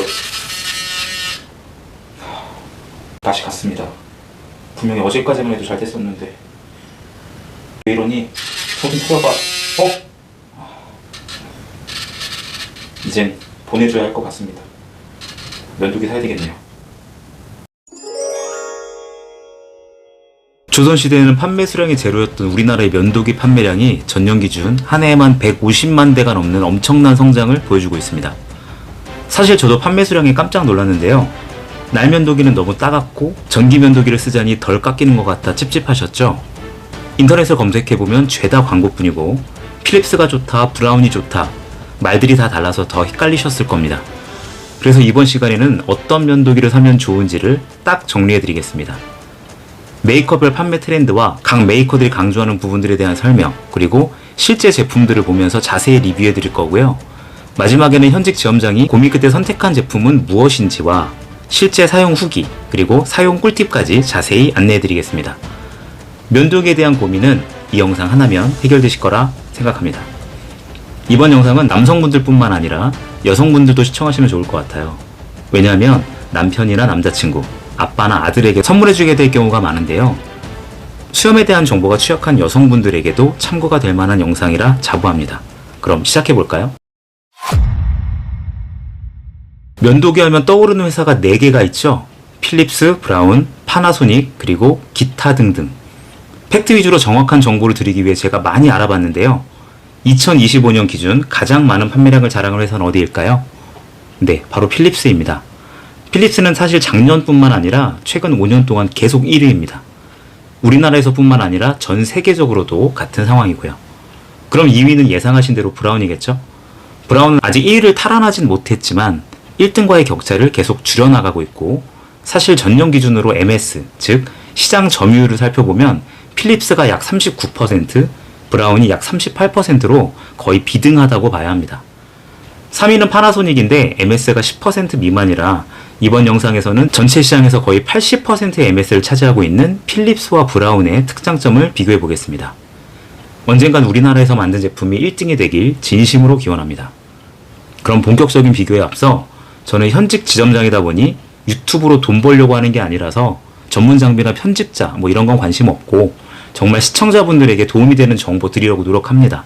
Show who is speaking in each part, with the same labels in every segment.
Speaker 1: 먼저 다시 갔습니다. 분명히 어제까지만 해도 잘 됐었는데 왜 이러니 속이 터져가. 이젠 보내줘야 할 것 같습니다. 면도기 사야 되겠네요. 조선시대에는 판매 수량이 제로였던 우리나라의 면도기 판매량이 전년 기준 한 해에만 150만 대가 넘는 엄청난 성장을 보여주고 있습니다. 사실 저도 판매 수량에 깜짝 놀랐는데요. 날면도기는 너무 따갑고 전기면도기를 쓰자니 덜 깎이는 것 같아 찝찝하셨죠? 인터넷을 검색해보면 죄다 광고뿐이고 필립스가 좋다, 브라운이 좋다 말들이 다 달라서 더 헷갈리셨을 겁니다. 그래서 이번 시간에는 어떤 면도기를 사면 좋은지를 딱 정리해드리겠습니다. 메이커별 판매 트렌드와 각 메이커들이 강조하는 부분들에 대한 설명, 그리고 실제 제품들을 보면서 자세히 리뷰해드릴 거고요. 마지막에는 현직 지점장이 고민 끝에 선택한 제품은 무엇인지와 실제 사용 후기, 그리고 사용 꿀팁까지 자세히 안내해드리겠습니다. 면도기에 대한 고민은 이 영상 하나면 해결되실 거라 생각합니다. 이번 영상은 남성분들뿐만 아니라 여성분들도 시청하시면 좋을 것 같아요. 왜냐하면 남편이나 남자친구, 아빠나 아들에게 선물해주게 될 경우가 많은데요. 수염에 대한 정보가 취약한 여성분들에게도 참고가 될 만한 영상이라 자부합니다. 그럼 시작해볼까요? 면도기 하면 떠오르는 회사가 4개가 있죠. 필립스, 브라운, 파나소닉, 그리고 기타 등등. 팩트 위주로 정확한 정보를 드리기 위해 제가 많이 알아봤는데요. 2025년 기준 가장 많은 판매량을 자랑한 회사는 어디일까요? 네, 바로 필립스입니다. 필립스는 사실 작년뿐만 아니라 최근 5년 동안 계속 1위입니다. 우리나라에서뿐만 아니라 전 세계적으로도 같은 상황이고요. 그럼 2위는 예상하신 대로 브라운이겠죠? 브라운은 아직 1위를 탈환하진 못했지만 1등과의 격차를 계속 줄여나가고 있고, 사실 전년 기준으로 MS, 즉 시장 점유율을 살펴보면 필립스가 약 39%, 브라운이 약 38%로 거의 비등하다고 봐야 합니다. 3위는 파나소닉인데 MS가 10% 미만이라 이번 영상에서는 전체 시장에서 거의 80%의 MS를 차지하고 있는 필립스와 브라운의 특장점을 비교해 보겠습니다. 언젠간 우리나라에서 만든 제품이 1등이 되길 진심으로 기원합니다. 그럼 본격적인 비교에 앞서 저는 현직 지점장이다 보니 유튜브로 돈 벌려고 하는 게 아니라서 전문 장비나 편집자 이런 건 관심 없고 정말 시청자분들에게 도움이 되는 정보 드리려고 노력합니다.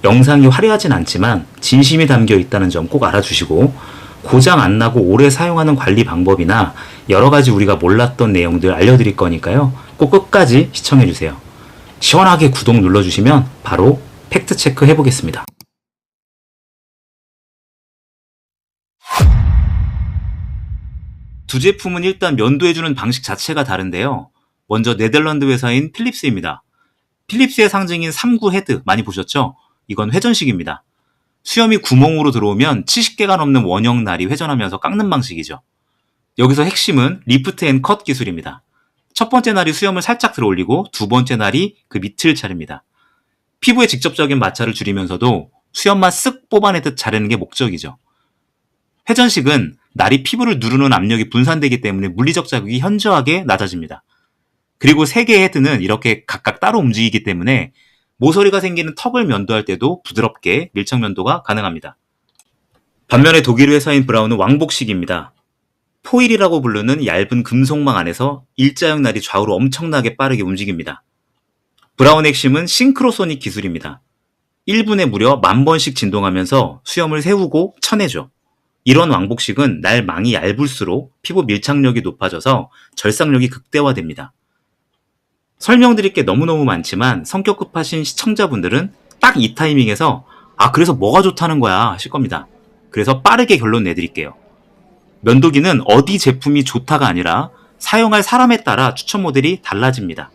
Speaker 1: 영상이 화려하진 않지만 진심이 담겨 있다는 점 꼭 알아주시고, 고장 안 나고 오래 사용하는 관리 방법이나 여러 가지 우리가 몰랐던 내용들 알려드릴 거니까요. 꼭 끝까지 시청해주세요. 시원하게 구독 눌러주시면 바로 팩트체크 해보겠습니다. 두 제품은 일단 면도해주는 방식 자체가 다른데요. 먼저 네덜란드 회사인 필립스입니다. 필립스의 상징인 3구 헤드 많이 보셨죠? 이건 회전식입니다. 수염이 구멍으로 들어오면 70개가 넘는 원형 날이 회전하면서 깎는 방식이죠. 여기서 핵심은 리프트 앤 컷 기술입니다. 첫 번째 날이 수염을 살짝 들어올리고 두 번째 날이 그 밑을 자릅니다. 피부에 직접적인 마찰을 줄이면서도 수염만 쓱 뽑아내듯 자르는 게 목적이죠. 회전식은 날이 피부를 누르는 압력이 분산되기 때문에 물리적 자극이 현저하게 낮아집니다. 그리고 3개의 헤드는 이렇게 각각 따로 움직이기 때문에 모서리가 생기는 턱을 면도할 때도 부드럽게 밀착 면도가 가능합니다. 반면에 독일 회사인 브라운은 왕복식입니다. 포일이라고 부르는 얇은 금속망 안에서 일자형 날이 좌우로 엄청나게 빠르게 움직입니다. 브라운의 핵심은 싱크로소닉 기술입니다. 1분에 무려 10,000번씩 진동하면서 수염을 세우고 쳐내죠. 이런 왕복식은 날 망이 얇을수록 피부 밀착력이 높아져서 절삭력이 극대화됩니다. 설명드릴 게 너무너무 많지만 성격 급하신 시청자분들은 딱 이 타이밍에서 그래서 뭐가 좋다는 거야 하실 겁니다. 그래서 빠르게 결론 내드릴게요. 면도기는 어디 제품이 좋다가 아니라 사용할 사람에 따라 추천 모델이 달라집니다.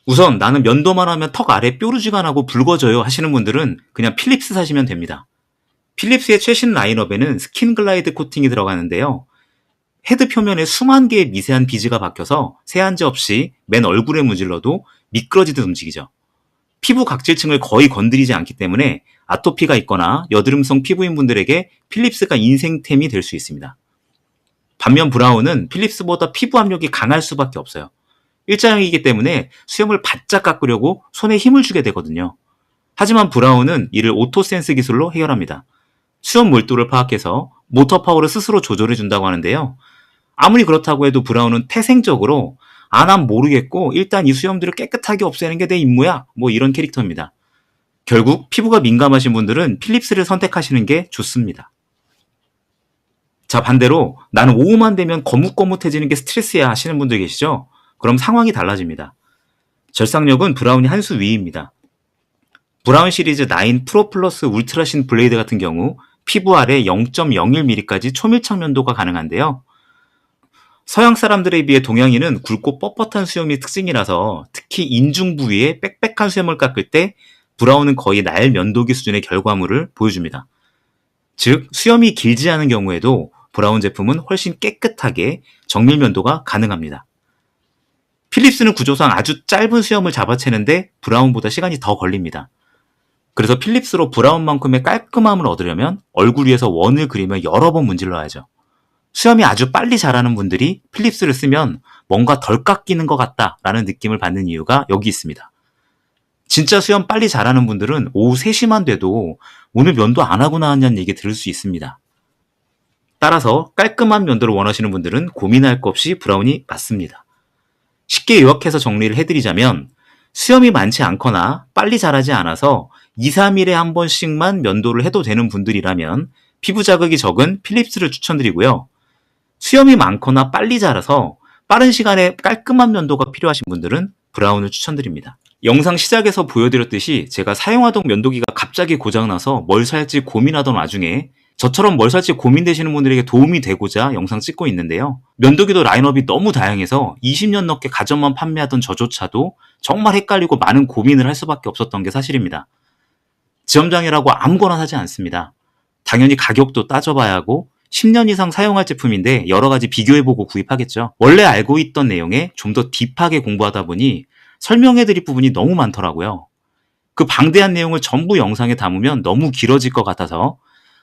Speaker 1: 우선 나는 면도만 하면 턱 아래 뾰루지가 나고 붉어져요 하시는 분들은 그냥 필립스 사시면 됩니다. 필립스의 최신 라인업에는 스킨 글라이드 코팅이 들어가는데요. 헤드 표면에 수만 개의 미세한 비즈가 박혀서 세안제 없이 맨 얼굴에 문질러도 미끄러지듯 움직이죠. 피부 각질층을 거의 건드리지 않기 때문에 아토피가 있거나 여드름성 피부인 분들에게 필립스가 인생템이 될 수 있습니다. 반면 브라운은 필립스보다 피부 압력이 강할 수밖에 없어요. 일자형이기 때문에 수염을 바짝 깎으려고 손에 힘을 주게 되거든요. 하지만 브라운은 이를 오토센스 기술로 해결합니다. 수염 몰도를 파악해서 모터 파워를 스스로 조절해 준다고 하는데요. 아무리 그렇다고 해도 브라운은 태생적으로 난 모르겠고 일단 이 수염들을 깨끗하게 없애는 게 내 임무야. 뭐 이런 캐릭터입니다. 결국 피부가 민감하신 분들은 필립스를 선택하시는 게 좋습니다. 자, 반대로 나는 오후만 되면 거뭇거뭇해지는 게 스트레스야 하시는 분들 계시죠? 그럼 상황이 달라집니다. 절삭력은 브라운이 한 수 위입니다. 브라운 시리즈 9 프로 플러스 울트라신 블레이드 같은 경우 피부 아래 0.01mm까지 초밀착 면도가 가능한데요. 서양 사람들에 비해 동양인은 굵고 뻣뻣한 수염이 특징이라서 특히 인중 부위에 빽빽한 수염을 깎을 때 브라운은 거의 날 면도기 수준의 결과물을 보여줍니다. 즉 수염이 길지 않은 경우에도 브라운 제품은 훨씬 깨끗하게 정밀 면도가 가능합니다. 필립스는 구조상 아주 짧은 수염을 잡아채는데 브라운보다 시간이 더 걸립니다. 그래서 필립스로 브라운만큼의 깔끔함을 얻으려면 얼굴 위에서 원을 그리며 여러 번 문질러야죠. 수염이 아주 빨리 자라는 분들이 필립스를 쓰면 뭔가 덜 깎이는 것 같다라는 느낌을 받는 이유가 여기 있습니다. 진짜 수염 빨리 자라는 분들은 오후 3시만 돼도 오늘 면도 안 하고 나왔냐는 얘기 들을 수 있습니다. 따라서 깔끔한 면도를 원하시는 분들은 고민할 것 없이 브라운이 맞습니다. 쉽게 요약해서 정리를 해드리자면 수염이 많지 않거나 빨리 자라지 않아서 2, 3일에 한 번씩만 면도를 해도 되는 분들이라면 피부 자극이 적은 필립스를 추천드리고요. 수염이 많거나 빨리 자라서 빠른 시간에 깔끔한 면도가 필요하신 분들은 브라운을 추천드립니다. 영상 시작에서 보여드렸듯이 제가 사용하던 면도기가 갑자기 고장나서 뭘 살지 고민하던 와중에 저처럼 뭘 살지 고민되시는 분들에게 도움이 되고자 영상 찍고 있는데요. 면도기도 라인업이 너무 다양해서 20년 넘게 가전만 판매하던 저조차도 정말 헷갈리고 많은 고민을 할 수밖에 없었던 게 사실입니다. 지점장이라고 아무거나 사지 않습니다. 당연히 가격도 따져봐야 하고 10년 이상 사용할 제품인데 여러 가지 비교해보고 구입하겠죠. 원래 알고 있던 내용에 좀 더 딥하게 공부하다 보니 설명해드릴 부분이 너무 많더라고요. 그 방대한 내용을 전부 영상에 담으면 너무 길어질 것 같아서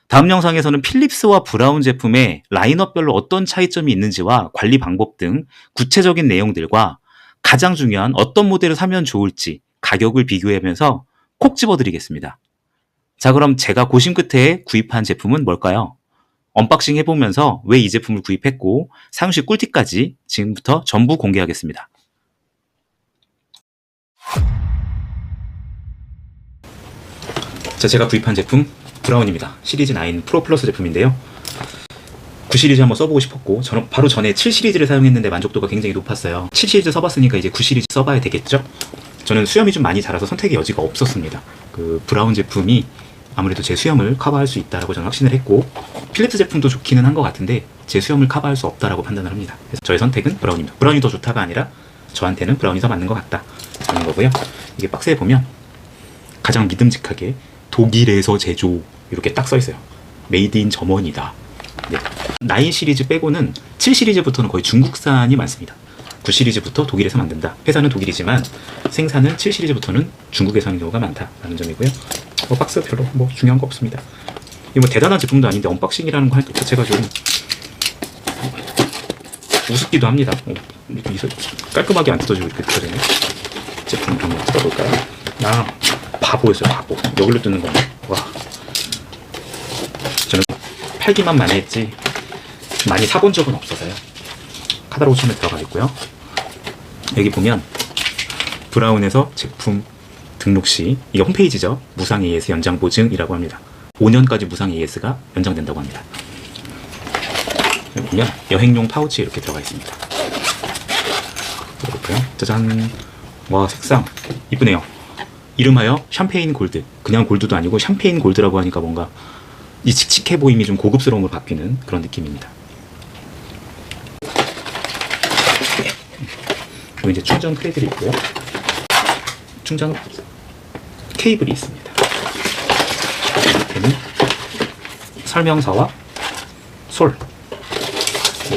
Speaker 1: 다음 영상에서는 필립스와 브라운 제품의 라인업별로 어떤 차이점이 있는지와 관리 방법 등 구체적인 내용들과 가장 중요한 어떤 모델을 사면 좋을지 가격을 비교하면서 콕 집어드리겠습니다. 자, 그럼 제가 고심 끝에 구입한 제품은 뭘까요? 언박싱 해보면서 왜 이 제품을 구입했고 사용시 꿀팁까지 지금부터 전부 공개하겠습니다. 자, 제가 구입한 제품 브라운입니다. 시리즈 9 프로 플러스 제품인데요. 9 시리즈 한번 써보고 싶었고 저는 바로 전에 7 시리즈를 사용했는데 만족도가 굉장히 높았어요. 7 시리즈 써봤으니까 이제 9 시리즈 써봐야 되겠죠? 저는 수염이 좀 많이 자라서 선택의 여지가 없었습니다. 그 브라운 제품이 아무래도 제 수염을 커버할 수 있다라고 저는 확신을 했고 필립스 제품도 좋기는 한 것 같은데 제 수염을 커버할 수 없다라고 판단을 합니다. 그래서 저의 선택은 브라운입니다. 브라운이 더 좋다가 아니라 저한테는 브라운이 더 맞는 것 같다 라는 거고요. 이게 박스에 보면 가장 믿음직하게 독일에서 제조 이렇게 딱 써있어요. 메이드 인 저머니다. 네. 9 시리즈 빼고는 7 시리즈부터는 거의 중국산이 많습니다. 9 시리즈부터 독일에서 만든다. 회사는 독일이지만 생산은 7 시리즈부터는 중국에서 하는 경우가 많다라는 점이고요. 박스 별로 뭐 중요한 거 없습니다. 이게 뭐 대단한 제품도 아닌데 언박싱이라는 거 할 것 자체가 좀 우습기도 합니다. 깔끔하게 안 뜯어지고 이렇게 뜯어지네. 제품을 한번 뜯어볼까요? 바보였어요, 바보. 여기로 뜯는 거네. 와. 저는 팔기만 많이 했지 많이 사본 적은 없어서요. 카달로그 처음에 들어가 있고요. 여기 보면 브라운에서 제품 등록 시 이게 홈페이지죠. 무상 AS 연장 보증이라고 합니다. 5년까지 무상 AS가 연장된다고 합니다. 여기 보면 여행용 파우치 이렇게 들어가 있습니다. 볼까요? 짜잔. 와, 색상 이쁘네요. 이름하여 샴페인 골드. 그냥 골드도 아니고 샴페인 골드라고 하니까 뭔가 이 칙칙해 보임이 좀 고급스러움으로 바뀌는 그런 느낌입니다. 그리고 이제 충전 크레들이 있고요. 충전 케이블이 있습니다. 밑에는 설명서와 솔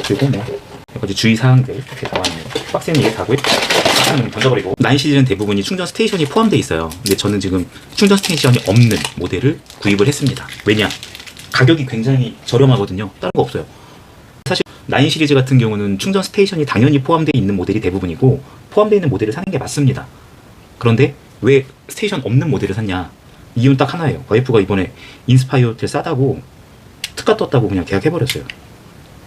Speaker 1: 그리고 뭐 여러 가지 주의사항들 이렇게 나와있네요. 박스는 이게 다고요. 박스는 던져버리고 9 시리즈는 대부분이 충전 스테이션이 포함되어 있어요. 근데 저는 지금 충전 스테이션이 없는 모델을 구입을 했습니다. 왜냐? 가격이 굉장히 저렴하거든요. 다른 거 없어요. 사실 9 시리즈 같은 경우는 충전 스테이션이 당연히 포함되어 있는 모델이 대부분이고 포함되어 있는 모델을 사는 게 맞습니다. 그런데 왜 스테이션 없는 모델을 샀냐? 이유는 딱 하나예요. 와이프가 이번에 인스파이어 호텔 싸다고 특가 떴다고 그냥 계약해버렸어요.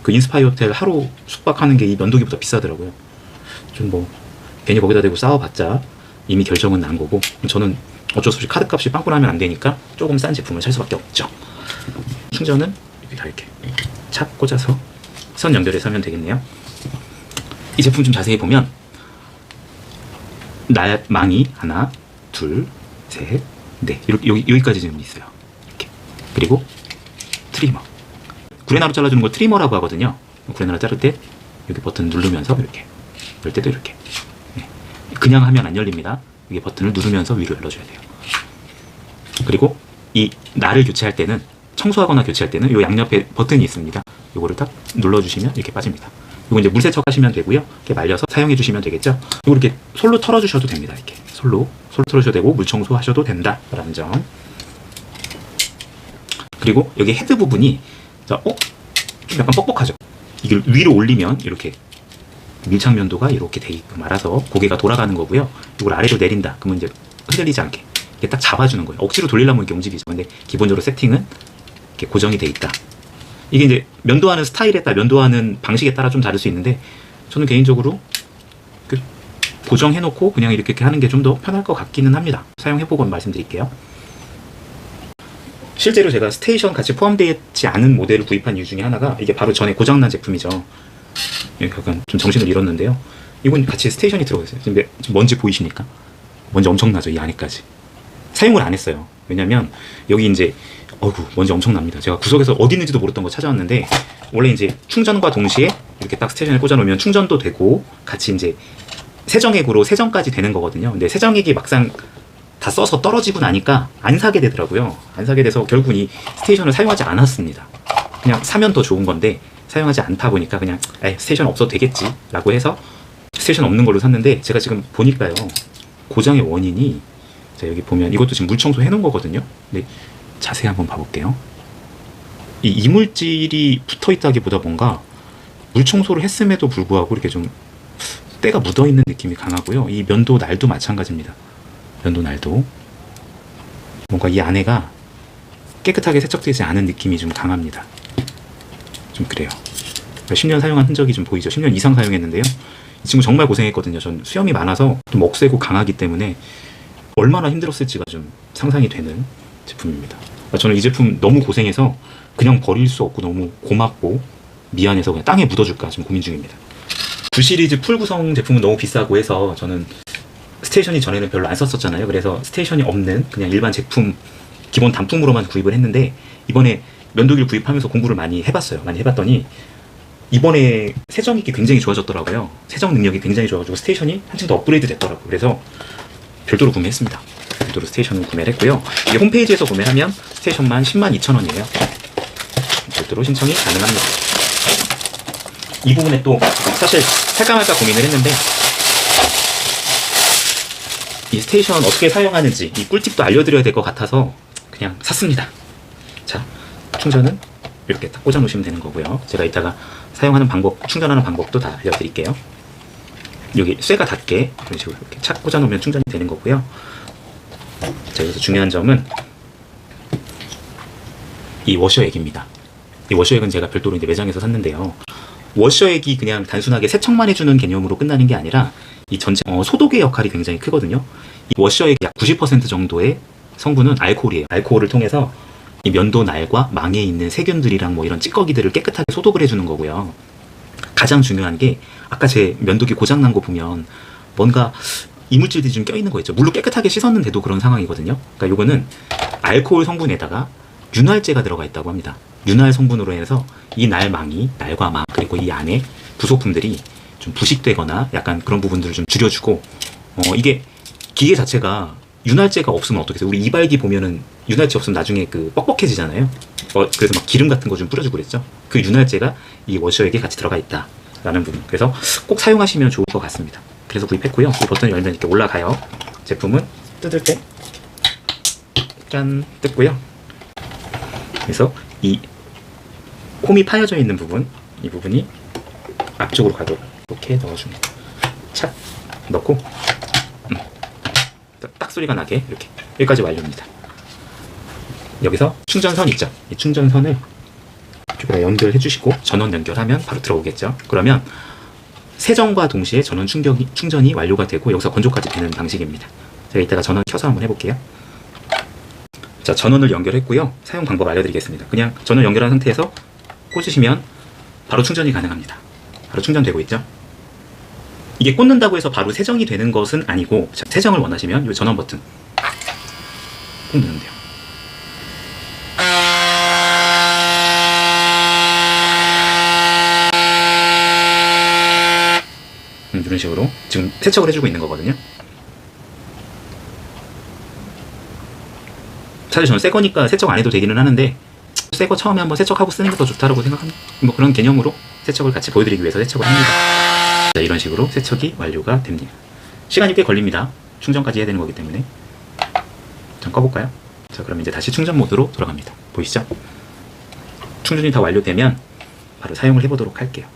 Speaker 1: 그 인스파이어 호텔 하루 숙박하는 게 이 면도기보다 비싸더라고요. 좀 뭐 괜히 거기다 대고 싸워봤자 이미 결정은 난 거고, 저는 어쩔 수 없이 카드값이 빵꾸나면 안 되니까 조금 싼 제품을 살 수밖에 없죠. 충전은 여기다 이렇게 착 꽂아서 선 연결해서 하면 되겠네요. 이 제품 좀 자세히 보면 망이 하나, 둘, 셋, 넷, 여기까지 지금 있어요. 이렇게. 그리고 트리머. 구레나루 잘라주는 걸 트리머라고 하거든요. 구레나루 자를 때 여기 버튼 누르면서 이렇게, 열 때도 이렇게. 그냥 하면 안 열립니다. 이게 버튼을 누르면서 위로 열어줘야 돼요. 그리고 이 날을 교체할 때는, 청소하거나 교체할 때는 이 양옆에 버튼이 있습니다. 이거를 딱 눌러주시면 이렇게 빠집니다. 이거 이제 물세척 하시면 되고요. 이렇게 말려서 사용해 주시면 되겠죠. 이거 이렇게 솔로 털어주셔도 됩니다. 이렇게 솔로 털어주셔도 되고 물 청소하셔도 된다 라는 점. 그리고 여기 헤드 부분이 좀 약간 뻑뻑하죠. 이걸 위로 올리면 이렇게 밀착 면도가 이렇게 돼 있고 말아서 고개가 돌아가는 거고요. 이걸 아래로 내린다. 그러면 이제 흔들리지 않게 이렇게 딱 잡아주는 거예요. 억지로 돌리려면 이렇게 움직이죠. 근데 기본적으로 세팅은 이렇게 고정이 돼 있다. 이게 이제 면도하는 스타일에 따라, 면도하는 방식에 따라 좀 다를 수 있는데, 저는 개인적으로 고정해놓고 그냥 이렇게 하는 게 좀 더 편할 것 같기는 합니다. 사용해보고 말씀드릴게요. 실제로 제가 스테이션 같이 포함되어 있지 않은 모델을 구입한 이유 중에 하나가 이게 바로 전에 고장난 제품이죠. 약간 좀 정신을 잃었는데요. 이건 같이 스테이션이 들어가 있어요. 지금 먼지 보이십니까? 먼지 엄청나죠, 이 안에까지. 사용을 안 했어요. 왜냐면 여기 이제 먼지 엄청납니다. 제가 구석에서 어디 있는지도 모르던 거 찾아왔는데, 원래 이제 충전과 동시에 이렇게 딱 스테이션에 꽂아놓으면 충전도 되고 같이 이제 세정액으로 세정까지 되는 거거든요. 근데 세정액이 막상 다 써서 떨어지고 나니까 안 사게 되더라고요. 안 사게 돼서 결국은 이 스테이션을 사용하지 않았습니다. 그냥 사면 더 좋은 건데 사용하지 않다 보니까 그냥 스테이션 없어도 되겠지 라고 해서 스테이션 없는 걸로 샀는데, 제가 지금 보니까요, 고장의 원인이, 자 여기 보면 이것도 지금 물 청소 해놓은 거거든요. 근데 자세히 한번 봐볼게요. 이 이물질이 붙어있다기보다 뭔가 물 청소를 했음에도 불구하고 이렇게 좀 때가 묻어있는 느낌이 강하고요. 이 면도 날도 마찬가지입니다. 면도 날도 뭔가 이 안에가 깨끗하게 세척되지 않은 느낌이 좀 강합니다. 좀 그래요. 10년 사용한 흔적이 좀 보이죠. 10년 이상 사용했는데요. 이 친구 정말 고생했거든요. 전 수염이 많아서 좀 억세고 강하기 때문에 얼마나 힘들었을지가 좀 상상이 되는 제품입니다. 저는 이 제품 너무 고생해서 그냥 버릴 수 없고 너무 고맙고 미안해서 그냥 땅에 묻어줄까 좀 고민 중입니다. 9 시리즈 풀 구성 제품은 너무 비싸고 해서 저는 스테이션이 전에는 별로 안 썼었잖아요. 그래서 스테이션이 없는 그냥 일반 제품 기본 단품으로만 구입을 했는데, 이번에 면도기를 구입하면서 공부를 많이 해봤어요. 많이 해봤더니 이번에 세정이 굉장히 좋아졌더라고요. 세정 능력이 굉장히 좋아가지고 스테이션이 한층 더 업그레이드 됐더라고요. 그래서 별도로 구매했습니다. 별도로 스테이션을 구매를 했고요. 이게 홈페이지에서 구매하면 스테이션만 102,000원이에요. 별도로 신청이 가능합니다. 이 부분에 또 사실 살까 말까 고민을 했는데, 이 스테이션 어떻게 사용하는지 이 꿀팁도 알려드려야 될 것 같아서 그냥 샀습니다. 자, 충전은 이렇게 딱 꽂아 놓으시면 되는 거고요. 제가 이따가 사용하는 방법, 충전하는 방법도 다 알려드릴게요. 여기 쇠가 닿게 이런 식으로 이렇게 착 꽂아 놓으면 충전이 되는 거고요. 자, 여기서 중요한 점은 이 워셔액입니다. 이 워셔액은 제가 별도로 이제 매장에서 샀는데요. 워셔액이 그냥 단순하게 세척만 해주는 개념으로 끝나는 게 아니라 이 전체 소독의 역할이 굉장히 크거든요. 이 워셔액 약 90% 정도의 성분은 알코올이에요. 알코올을 통해서 이 면도 날과 망에 있는 세균들이랑 뭐 이런 찌꺼기들을 깨끗하게 소독을 해주는 거고요. 가장 중요한 게 아까 제 면도기 고장난 거 보면 뭔가 이물질들이 좀 껴있는 거 있죠. 물로 깨끗하게 씻었는데도 그런 상황이거든요. 그러니까 요거는 알코올 성분에다가 윤활제가 들어가 있다고 합니다. 윤활 성분으로 해서 이 날망이, 날과 망, 그리고 이 안에 부속품들이 좀 부식되거나 약간 그런 부분들을 좀 줄여주고, 이게 기계 자체가 윤활제가 없으면 어떻겠어요? 우리 이발기 보면은 윤활제 없으면 나중에 그 뻑뻑해지잖아요. 그래서 막 기름 같은 거 좀 뿌려주고 그랬죠. 그 윤활제가 이 워셔액에 같이 들어가 있다라는 부분. 그래서 꼭 사용하시면 좋을 것 같습니다. 그래서 구입했고요. 이 버튼을 열면 이렇게 올라가요. 제품은 뜯을 때 짠 뜯고요. 그래서 이 홈이 파여져 있는 부분, 이 부분이 앞쪽으로 가도록 이렇게 넣어줍니다. 착 넣고 딱 소리가 나게 이렇게 여기까지 완료입니다. 여기서 충전선 있죠. 이 충전선을 연결해 주시고 전원 연결하면 바로 들어오겠죠. 그러면 세정과 동시에 전원 충전이 완료가 되고 여기서 건조까지 되는 방식입니다. 제가 이따가 전원 켜서 한번 해볼게요. 자, 전원을 연결했고요. 사용 방법 알려드리겠습니다. 그냥 전원 연결한 상태에서 꽂으시면 바로 충전이 가능합니다. 바로 충전되고 있죠. 이게 꽂는다고 해서 바로 세정이 되는 것은 아니고, 자, 세정을 원하시면 이 전원 버튼 꾹 누르면 돼요. 이런 식으로 지금 세척을 해주고 있는 거거든요. 사실 저는 새 거니까 세척 안 해도 되기는 하는데, 새 거 처음에 한번 세척하고 쓰는 게 더 좋다라고 생각합니다. 뭐 그런 개념으로 세척을 같이 보여드리기 위해서 세척을 합니다. 자, 이런 식으로 세척이 완료가 됩니다. 시간이 꽤 걸립니다. 충전까지 해야 되는 거기 때문에. 잠깐 꺼볼까요? 자, 그럼 이제 다시 충전 모드로 돌아갑니다. 보이시죠? 충전이 다 완료되면 바로 사용을 해보도록 할게요.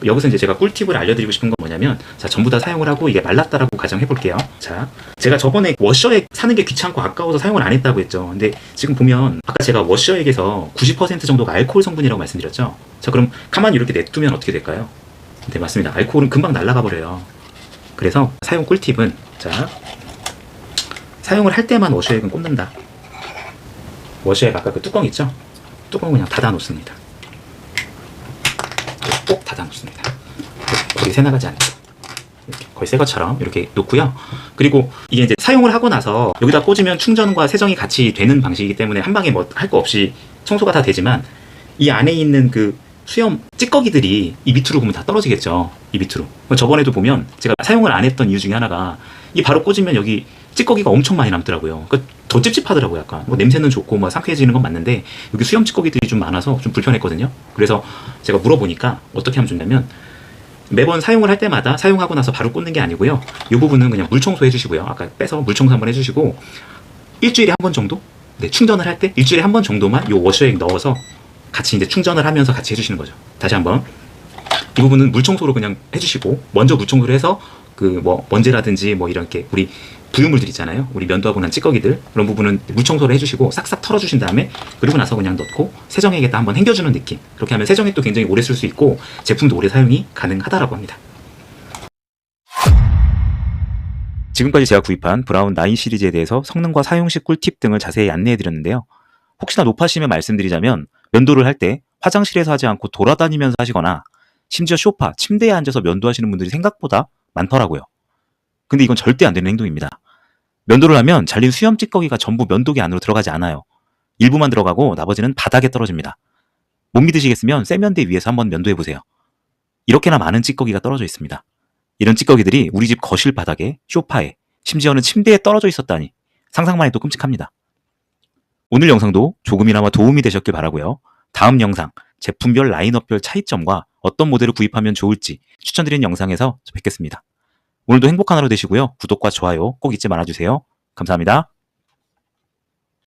Speaker 1: 여기서 이제 제가 꿀팁을 알려드리고 싶은 건 뭐냐면, 자, 전부 다 사용을 하고 이게 말랐다라고 가정해 볼게요. 자, 제가 저번에 워셔액 사는 게 귀찮고 아까워서 사용을 안 했다고 했죠. 근데 지금 보면 아까 제가 워셔액에서 90% 정도가 알코올 성분이라고 말씀드렸죠. 자, 그럼 가만히 이렇게 냅두면 어떻게 될까요? 네, 맞습니다. 알코올은 금방 날아가 버려요. 그래서 사용 꿀팁은, 자, 사용을 할 때만 워셔액은 꽂는다. 워셔액 아까 그 뚜껑 있죠? 뚜껑을 그냥 닫아 놓습니다. 꼭 닫아 놓습니다. 거기 새 나가지 않게 이렇게 거의 새 것처럼 이렇게 놓고요. 그리고 이게 이제 사용을 하고 나서 여기다 꽂으면 충전과 세정이 같이 되는 방식이기 때문에 한 방에 뭐 할 거 없이 청소가 다 되지만, 이 안에 있는 그 수염 찌꺼기들이 이 밑으로 보면 다 떨어지겠죠. 이 밑으로. 저번에도 보면 제가 사용을 안 했던 이유 중에 하나가, 이 바로 꽂으면 여기 찌꺼기가 엄청 많이 남더라고요. 그러니까 더 찝찝하더라고요. 약간 뭐 냄새는 좋고 뭐 상쾌해지는 건 맞는데 여기 수염 찌꺼기들이 좀 많아서 좀 불편했거든요. 그래서 제가 물어보니까 어떻게 하면 좋냐면, 매번 사용을 할 때마다 사용하고 나서 바로 꽂는 게 아니고요, 이 부분은 그냥 물 청소 해주시고요. 아까 빼서 물 청소 한번 해주시고, 일주일에 한 번 정도, 네, 충전을 할 때 일주일에 한 번 정도만 이 워셔액 넣어서 같이 이제 충전을 하면서 같이 해주시는 거죠. 다시 한번 이 부분은 물 청소로 그냥 해주시고, 먼저 물 청소를 해서 그 뭐 먼지라든지 뭐 이렇게 우리 부유물들 있잖아요. 우리 면도하고 난 찌꺼기들, 그런 부분은 물 청소를 해주시고 싹싹 털어주신 다음에, 그리고 나서 그냥 넣고 세정액에다 한번 헹겨주는 느낌. 그렇게 하면 세정액도 굉장히 오래 쓸 수 있고 제품도 오래 사용이 가능하다라고 합니다. 지금까지 제가 구입한 브라운 9 시리즈에 대해서 성능과 사용식 꿀팁 등을 자세히 안내해드렸는데요. 혹시나 높아시면 말씀드리자면, 면도를 할 때 화장실에서 하지 않고 돌아다니면서 하시거나 심지어 소파, 침대에 앉아서 면도하시는 분들이 생각보다 많더라고요. 근데 이건 절대 안 되는 행동입니다. 면도를 하면 잘린 수염 찌꺼기가 전부 면도기 안으로 들어가지 않아요. 일부만 들어가고 나머지는 바닥에 떨어집니다. 못 믿으시겠으면 세면대 위에서 한번 면도해보세요. 이렇게나 많은 찌꺼기가 떨어져 있습니다. 이런 찌꺼기들이 우리 집 거실 바닥에, 소파에, 심지어는 침대에 떨어져 있었다니 상상만 해도 끔찍합니다. 오늘 영상도 조금이나마 도움이 되셨길 바라고요. 다음 영상, 제품별 라인업별 차이점과 어떤 모델을 구입하면 좋을지 추천드리는 영상에서 뵙겠습니다. 오늘도 행복한 하루 되시고요. 구독과 좋아요 꼭 잊지 말아주세요. 감사합니다.